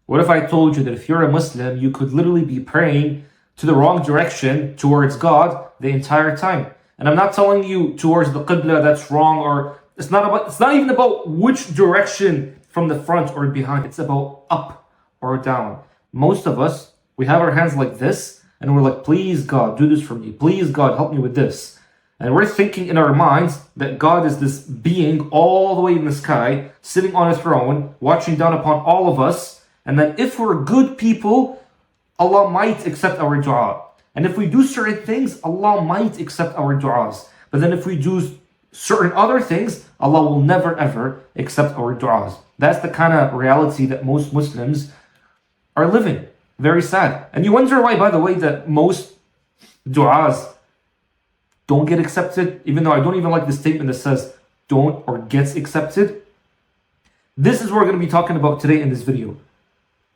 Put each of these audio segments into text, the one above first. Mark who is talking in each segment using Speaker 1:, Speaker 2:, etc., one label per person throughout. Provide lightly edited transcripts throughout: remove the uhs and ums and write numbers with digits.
Speaker 1: What if I told you that if you're a Muslim, you could literally be praying to the wrong direction towards God the entire time? And I'm not telling you towards the Qibla that's wrong, or it's not even about which direction from the front or behind. It's about up or down. Most of us, we have our hands like this, and we're like, please God, do this for me. Please God, help me with this. And we're thinking in our minds that God is this being all the way in the sky, sitting on a throne, watching down upon all of us. And that if we're good people, Allah might accept our dua. And if we do certain things, Allah might accept our du'as. But then if we do certain other things, Allah will never ever accept our du'as. That's the kind of reality that most Muslims are living. Very sad. And you wonder why, by the way, that most du'as don't get accepted, even though I don't even like the statement that says don't or gets accepted. This is what we're going to be talking about today in this video.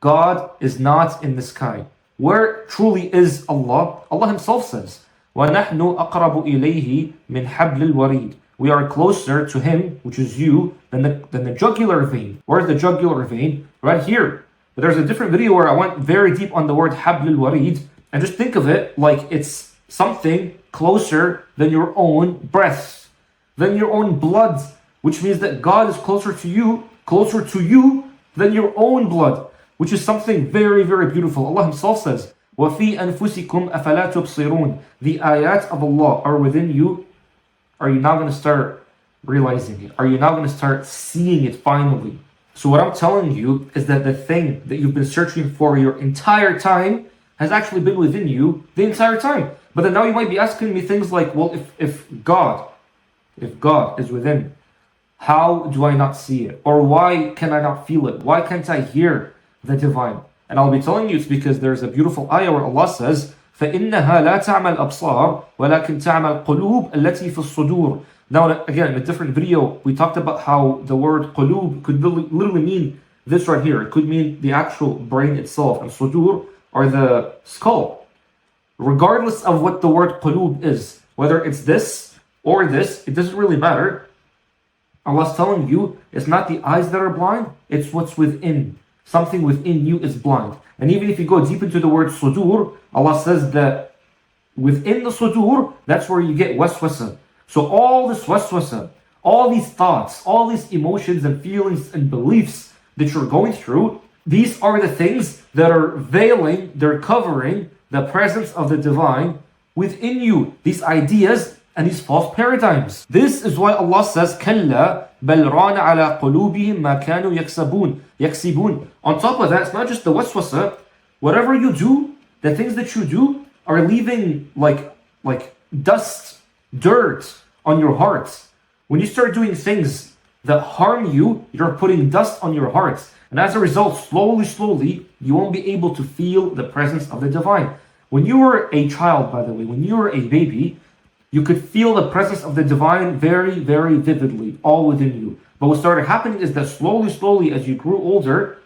Speaker 1: God is not in the sky. Where truly is Allah? Allah Himself says, وَنَحْنُ أَقْرَبُ إِلَيْهِ مِنْ حَبْلِ الْوَرِيدِ. We are closer to Him, which is you, than the jugular vein. Where's the jugular vein? Right here. But there's a different video where I went very deep on the word حَبْلِ الْوَرِيدِ, and just think of it like it's something closer than your own breath, than your own blood, which means that God is closer to you than your own blood, which is something very, very beautiful. Allah Himself says, وَفِي أَنفُسِكُمْ أَفَلَا تُبْصِرُونَ. The ayat of Allah are within you. Are you now going to start realizing it? Are you now going to start seeing it finally? So what I'm telling you is that the thing that you've been searching for your entire time has actually been within you the entire time. But then now you might be asking me things like, well, if God is within, how do I not see it? Or why can I not feel it? Why can't I hear the divine? And I'll be telling you it's because there's a beautiful ayah where Allah says, فَإِنَّهَا لَا تَعْمَى الْأَبْصَارِ وَلَكِنْ تَعْمَى الْقُلُوبِ الَّتِي فِي الصُّدُورِ. Now again, in a different video, we talked about how the word qulub could literally mean this right here. It could mean the actual brain itself, and sudur or the skull. Regardless of what the word qulub is, whether it's this or this, it doesn't really matter. Allah's telling you it's not the eyes that are blind, it's what's within. Something within you is blind. And even if you go deep into the word sudur, Allah says that within the sudur, that's where you get waswasa. So all this waswasa, all these thoughts, all these emotions and feelings and beliefs that you're going through, these are the things that are veiling, they're covering the presence of the divine within you. These ideas and these false paradigms. This is why Allah says, كَلَّا بَلْ رَانَ عَلَىٰ قُلُوبِهِمْ مَا كَانُوا يَكْسِبُونَ. On top of that, it's not just the waswasa. Whatever you do, the things that you do are leaving like dust, dirt on your heart. When you start doing things that harm you, you're putting dust on your heart. And as a result, slowly, you won't be able to feel the presence of the divine. When you were a child, by the way, when you were a baby, you could feel the presence of the divine very, very vividly, all within you. But what started happening is that slowly, as you grew older,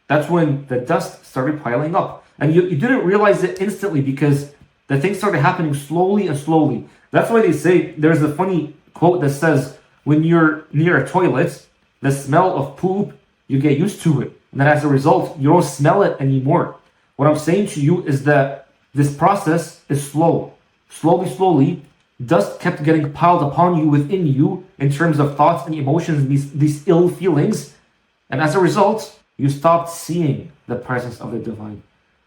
Speaker 1: that's when the dust started piling up. And you didn't realize it instantly because the things started happening slowly and slowly. That's why they say, there's a funny quote that says, when you're near a toilet, the smell of poop, you get used to it. And then as a result, you don't smell it anymore. What I'm saying to you is that this process is slow. Slowly, dust kept getting piled upon you within you in terms of thoughts and emotions, these ill feelings. And as a result, you stopped seeing the presence of the divine.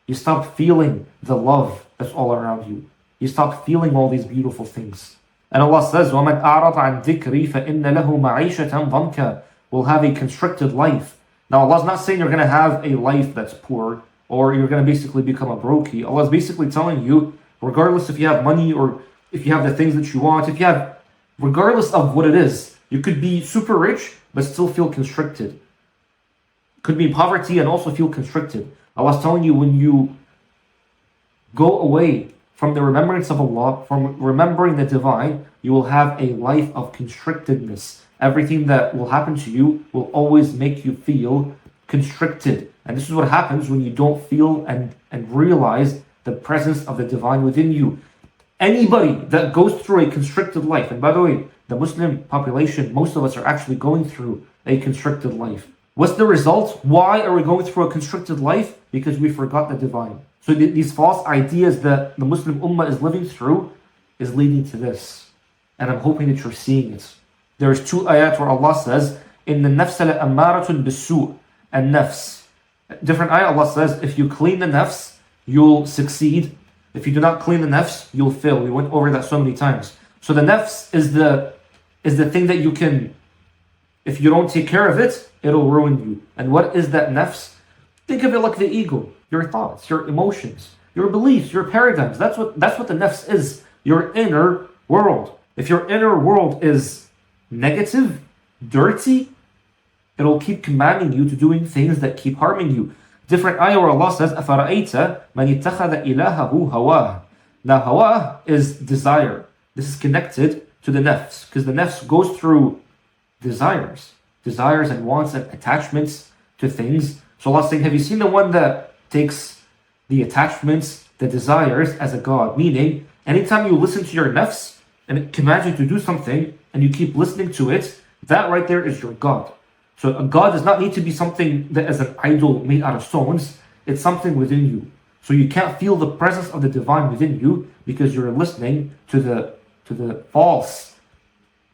Speaker 1: You stopped feeling the love that's all around you. You stopped feeling all these beautiful things. And Allah says, وَمَنْ أَعْرَضَ عَنْ ذِكْرِي فَإِنَّ لَهُ مَعِيشَةً ضَنْكَ. Will have a constricted life. Now Allah's not saying you're going to have a life that's poor or you're going to basically become a brokey. Allah's basically telling you, regardless if you have money or if you have the things that you want, regardless of what it is, you could be super rich but still feel constricted. Could be poverty and also feel constricted. Allah's telling you, when you go away from the remembrance of Allah, from remembering the divine, you will have a life of constrictedness. Everything that will happen to you will always make you feel constricted. And this is what happens when you don't feel and realize the presence of the divine within you. Anybody that goes through a constricted life, and by the way, the Muslim population, most of us are actually going through a constricted life. What's the result? Why are we going through a constricted life? Because we forgot the divine. So these false ideas that the Muslim Ummah is living through is leading to this. And I'm hoping that you're seeing it. There's 2 ayat where Allah says, إِنَّ النَّفْسَ لَأَمَّارَةٌ بِالسُّوءِ and nafs. Different ayat, Allah says, if you clean the nafs, you'll succeed. If you do not clean the nafs, you'll fail. We went over that so many times. So the nafs is the thing that you can, if you don't take care of it, it'll ruin you. And what is that nafs? Think of it like the ego, your thoughts, your emotions, your beliefs, your paradigms. That's what the nafs is, your inner world. If your inner world is negative, dirty, it'll keep commanding you to doing things that keep harming you. Different ayah where Allah says, أَفَرَأَيْتَ مَنِ اتَّخَذَ إِلَهَهُ هَوَاهُ. Now hawa is desire. This is connected to the nafs, because the nafs goes through desires and wants and attachments to things. So Allah's saying, have you seen the one that takes the attachments, the desires as a god? Meaning, anytime you listen to your nafs and it commands you to do something and you keep listening to it, that right there is your god. So a god does not need to be something that is an idol made out of stones. It's something within you. So you can't feel the presence of the divine within you because you're listening to the false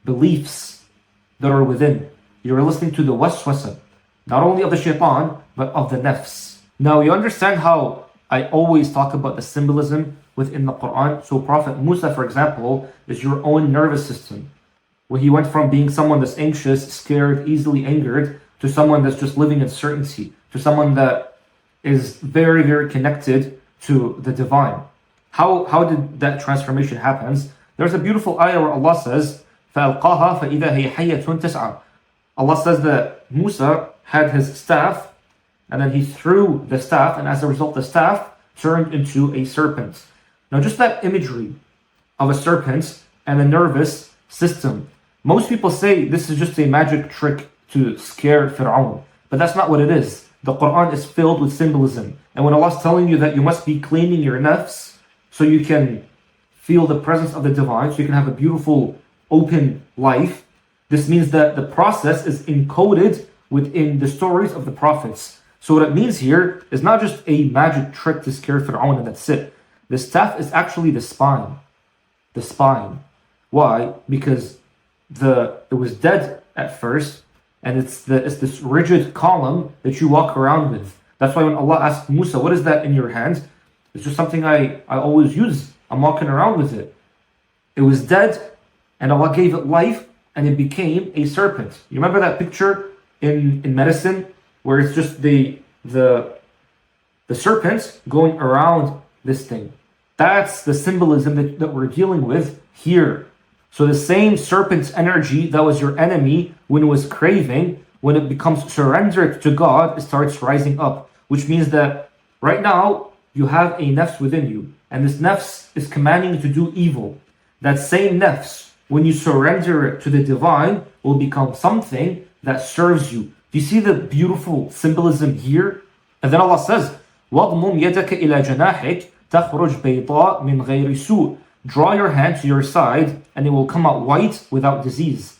Speaker 1: beliefs that are within. You're listening to the waswasa, not only of the shaitan, but of the nafs. Now you understand how I always talk about the symbolism within the Quran. So Prophet Musa, for example, is your own nervous system. Where he went from being someone that's anxious, scared, easily angered, to someone that's just living in certainty, to someone that is very, very connected to the divine. How did that transformation happen? There's a beautiful ayah where Allah says, فَأَلْقَاهَا فَإِذَا هِيَ حَيَّةٌ تَسْعَى. Allah says that Musa had his staff, and then he threw the staff, and as a result the staff turned into a serpent. Now just that imagery of a serpent and a nervous system. Most people say this is just a magic trick to scare Fir'aun, but that's not what it is. The Quran is filled with symbolism. And when Allah is telling you that you must be cleaning your nafs so you can feel the presence of the divine, so you can have a beautiful, open life, this means that the process is encoded within the stories of the prophets. So what it means here is not just a magic trick to scare Fir'aun and that's it. The staff is actually the spine. The spine. Why? Because it was dead at first, and it's this rigid column that you walk around with. That's why when Allah asked Musa, what is that in your hand? It's just something I always use. I'm walking around with it. It was dead, and Allah gave it life, and it became a serpent. You remember that picture in medicine where it's just the serpent going around this thing? That's the symbolism that we're dealing with here. So the same serpent's energy that was your enemy when it was craving, when it becomes surrendered to God, it starts rising up. Which means that right now, you have a nafs within you. And this nafs is commanding you to do evil. That same nafs, when you surrender it to the divine, will become something that serves you. Do you see the beautiful symbolism here? And then Allah says, وَضْمُمْ يَدَكَ إِلَى جَنَاحِكَ تَخْرُجْ بَيْضَاء مِنْ غَيْرِ سُوءٍ. Draw your hand to your side and it will come out white without disease.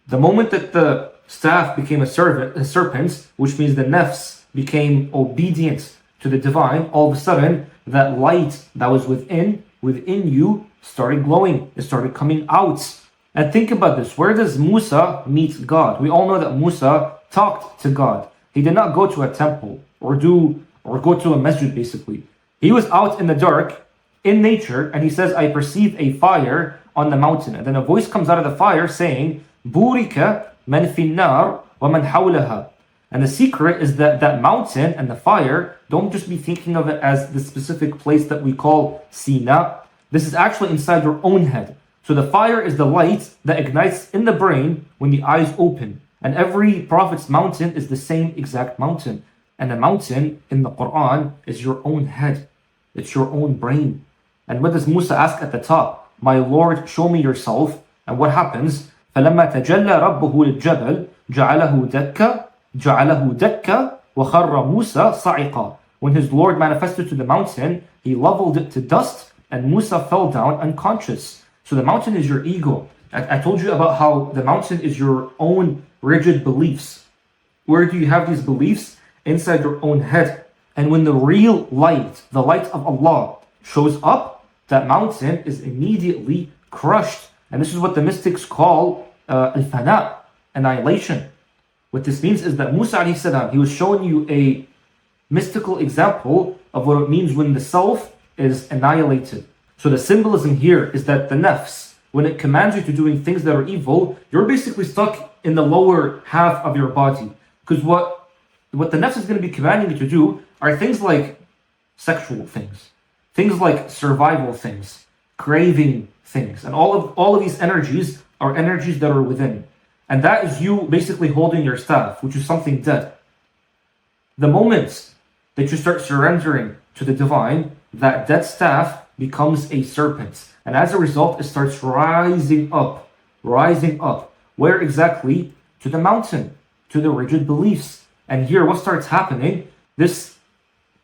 Speaker 1: The moment that the staff became a serpent, which means the nafs became obedient to the divine, all of a sudden that light that was within you started glowing. It started coming out. And think about this. Where does Musa meet God? We all know that Musa talked to God. He did not go to a temple or go to a masjid basically. He was out in the dark, in nature, and he says, I perceive a fire on the mountain. And then a voice comes out of the fire saying, Burika man fi nar wa man hawlaha. And the secret is that that mountain and the fire, don't just be thinking of it as the specific place that we call Sina. This is actually inside your own head. So the fire is the light that ignites in the brain when the eyes open. And every prophet's mountain is the same exact mountain. And the mountain in the Quran is your own head. It's your own brain. And what does Musa ask at the top? My Lord, show me yourself. And what happens? فَلَمَّا تَجَلَّى رَبُّهُ لِلْجَبَلِ جَعَلَهُ دَكَّ وَخَرَّ مُوسَى صَعِقًا. When his Lord manifested to the mountain, he leveled it to dust, and Musa fell down unconscious. So the mountain is your ego. I told you about how the mountain is your own rigid beliefs. Where do you have these beliefs? Inside your own head. And when the real light, the light of Allah, shows up, that mountain is immediately crushed. And this is what the mystics call al-fana, annihilation. What this means is that Musa alayhi salam, he was showing you a mystical example of what it means when the self is annihilated. So the symbolism here is that the nafs, when it commands you to doing things that are evil, you're basically stuck in the lower half of your body. Because what the nafs is going to be commanding you to do are things like sexual things like survival things, craving things, and all of these energies are energies that are within. And that is you basically holding your staff, which is something dead. The moment that you start surrendering to the divine, that dead staff becomes a serpent. And as a result, it starts rising up. Where exactly? To the mountain, to the rigid beliefs. And here, what starts happening?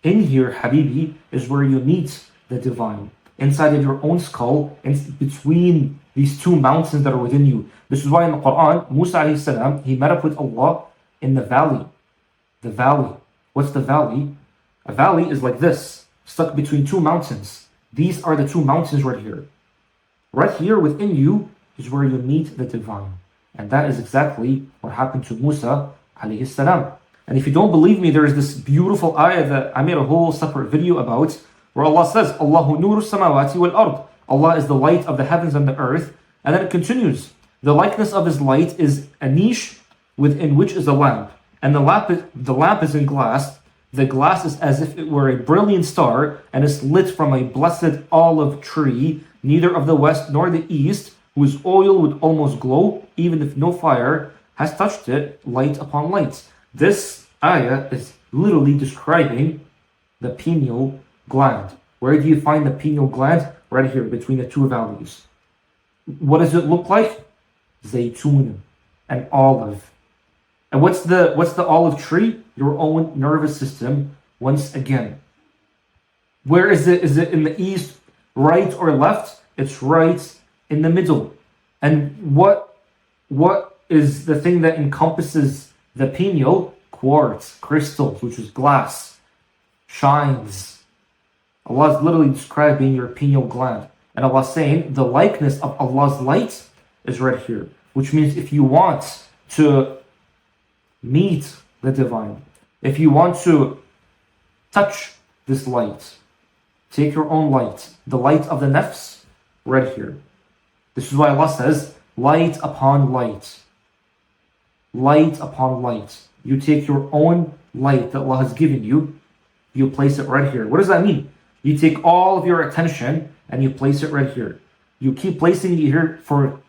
Speaker 1: In here, Habibi, is where you meet the divine. Inside of your own skull, between these two mountains that are within you. This is why in the Quran, Musa alayhi salam, he met up with Allah in the valley. The valley. What's the valley? A valley is like this, stuck between two mountains. These are the two mountains right here. Right here within you is where you meet the divine. And that is exactly what happened to Musa alayhi salam. And if you don't believe me, there is this beautiful ayah that I made a whole separate video about, where Allah says, Allahu nuru samawati wal ard. Allah is the light of the heavens and the earth. And then it continues. The likeness of His light is a niche within which is a lamp. And the lamp is in glass. The glass is as if it were a brilliant star and is lit from a blessed olive tree, neither of the west nor the east, whose oil would almost glow, even if no fire has touched it, light upon light. This ayah is literally describing the pineal gland. Where do you find the pineal gland? Right here, between the two valleys. What does it look like? Zaytun, an olive. And what's the olive tree? Your own nervous system, once again. Where is it? Is it in the east, right, or left? It's right in the middle. And what is the thing that encompasses the pineal? Quartz, crystals, which is glass, shines. Allah is literally describing your pineal gland. And Allah is saying the likeness of Allah's light is right here. Which means if you want to meet the divine, if you want to touch this light, take your own light, the light of the nafs, right here. This is why Allah says, light upon light. Light upon light. You take your own light that Allah has given you, you place it right here. What does that mean? You take all of your attention and you place it right here. You keep placing it here for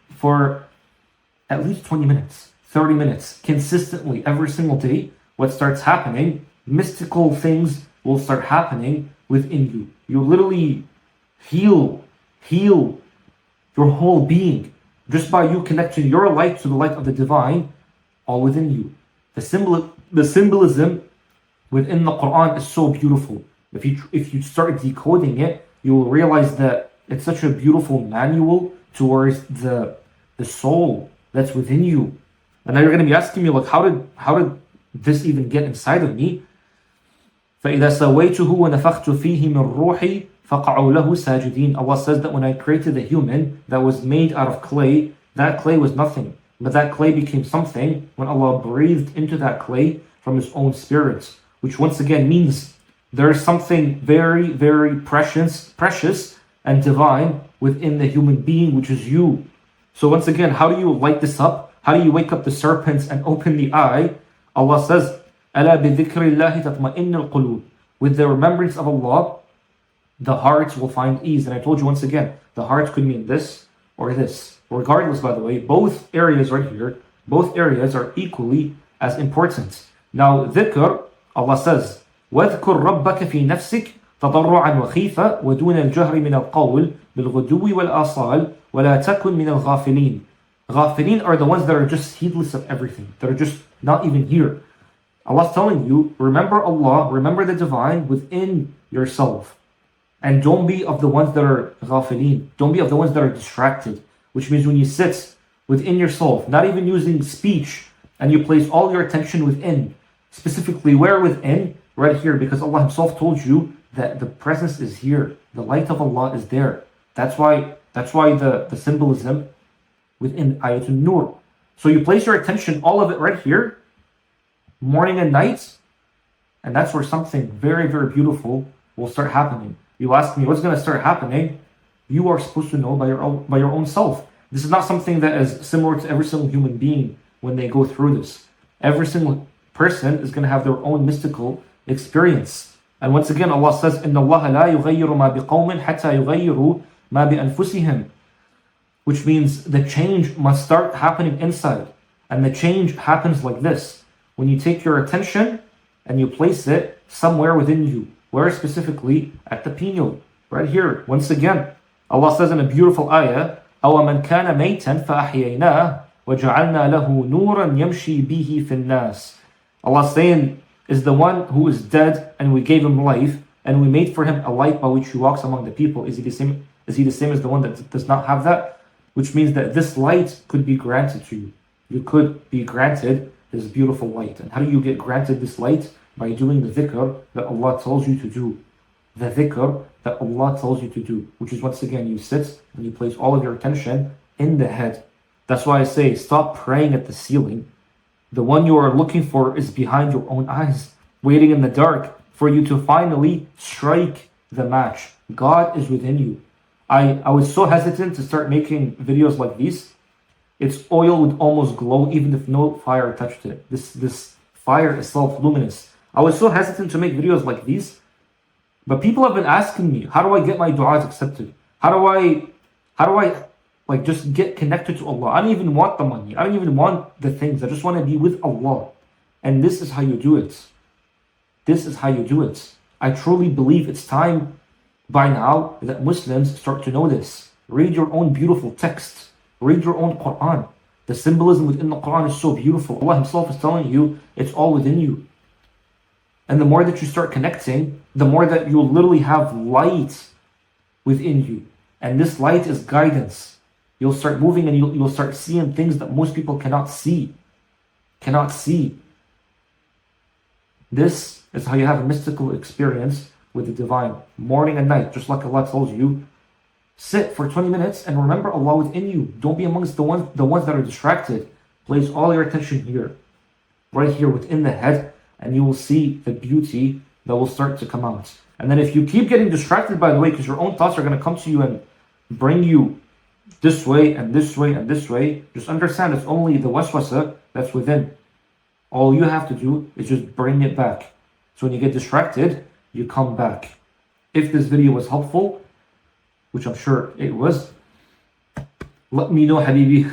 Speaker 1: at least 20 minutes, 30 minutes, consistently every single day. What starts happening, mystical things will start happening within you. You literally heal your whole being just by you connecting your light to the light of the divine, all within you. The symbolism within the Quran is so beautiful. If you start decoding it, you will realize that it's such a beautiful manual towards the soul that's within you. And now you're going to be asking me, like, how did this even get inside of me? فَإِذَا سَوَيْتُهُ وَنَفَخْتُ فِيهِ مِنْ رُوحِي فَقَعُوا لَهُ سَاجِدِينَ. Allah says that when I created the human that was made out of clay, that clay was nothing. But that clay became something when Allah breathed into that clay from His own spirit. Which once again means there is something very, very precious and divine within the human being, which is you. So once again, how do you light this up? How do you wake up the serpents and open the eye? Allah says, أَلَا بِذِكْرِ اللَّهِ تَطْمَئِنُّ الْقُلُوبِ. With the remembrance of Allah, the hearts will find ease. And I told you once again, the heart could mean this or this. Regardless, by the way, both areas right here, both areas are equally as important. Now, dhikr, Allah says, وَاذْكُرْ رَبَّكَ فِي نَفْسِكَ تَضَرُّعًا وَخِيفًا وَدُونَ الْجَهْرِ مِنَ الْقَوْلِ بِالْغُدُوِّ وَالْآصَالِ وَلَا تَكُنْ مِنَ الْغَافِلِينَ. Ghafilin are the ones that are just heedless of everything, that are just not even here. Allah's telling you, remember Allah, remember the divine within yourself. And don't be of the ones that are ghafilin. Don't be of the ones that are distracted. Which means when you sit within yourself, not even using speech and you place all your attention within. Specifically, where within? Right here, because Allah Himself told you that the presence is here. The light of Allah is there. That's why the symbolism within Ayatul Nur. So you place your attention, all of it right here, morning and night, and that's where something very, very beautiful will start happening. You ask me, what's going to start happening? You are supposed to know by your own self. This is not something that is similar to every single human being when they go through this. Every single person is going to have their own mystical experience. And once again, Allah says, إِنَّ اللَّهَ لَا يُغَيِّرُ مَا بِقَوْمٍ حَتَّى يُغَيِّرُوا مَا بِأَنفُسِهِمْ. Which means the change must start happening inside. And the change happens like this. When you take your attention and you place it somewhere within you. Where specifically? At the pineal. Right here. Once again, Allah says in a beautiful ayah, أَوَمَنْ كَانَ مَيْتًا فَأَحْيَيْنَاهُ وَجَعَلْنَا لَهُ نُورًا يَمْشِي بِهِ فِي النَّاسِ. Allah saying is the one who is dead and we gave him life and we made for him a light by which he walks among the people. Is he the same as the one that does not have that? Which means that this light could be granted to you. You could be granted this beautiful light. And how do you get granted this light? By doing the dhikr that Allah tells you to do. The dhikr that Allah tells you to do. Which is, once again, you sit and you place all of your attention in the head. That's why I say, stop praying at the ceiling. The one you are looking for is behind your own eyes, waiting in the dark for you to finally strike the match. God is within you. I was so hesitant to start making videos like these. Its oil would almost glow even if no fire touched it. This fire is self-luminous. I was so hesitant to make videos like these. But people have been asking me, how do I get my du'as accepted? How do I like just get connected to Allah? I don't even want the money. I don't even want the things. I just want to be with Allah. And this is how you do it. This is how you do it. I truly believe it's time by now that Muslims start to know this. Read your own beautiful text. Read your own Quran. The symbolism within the Quran is so beautiful. Allah Himself is telling you it's all within you. And the more that you start connecting, the more that you'll literally have light within you. And this light is guidance. You'll start moving and you'll start seeing things that most people cannot see. Cannot see. This is how you have a mystical experience with the divine. Morning and night, just like Allah tells you. Sit for 20 minutes and remember Allah within you. Don't be amongst the ones that are distracted. Place all your attention here. Right here within the head. And you will see the beauty that will start to come out. And then if you keep getting distracted, by the way, because your own thoughts are going to come to you and bring you this way and this way and this way, just understand it's only the waswasa that's within. All you have to do is just bring it back. So when you get distracted, you come back. If this video was helpful, which I'm sure it was, let me know, Habibi.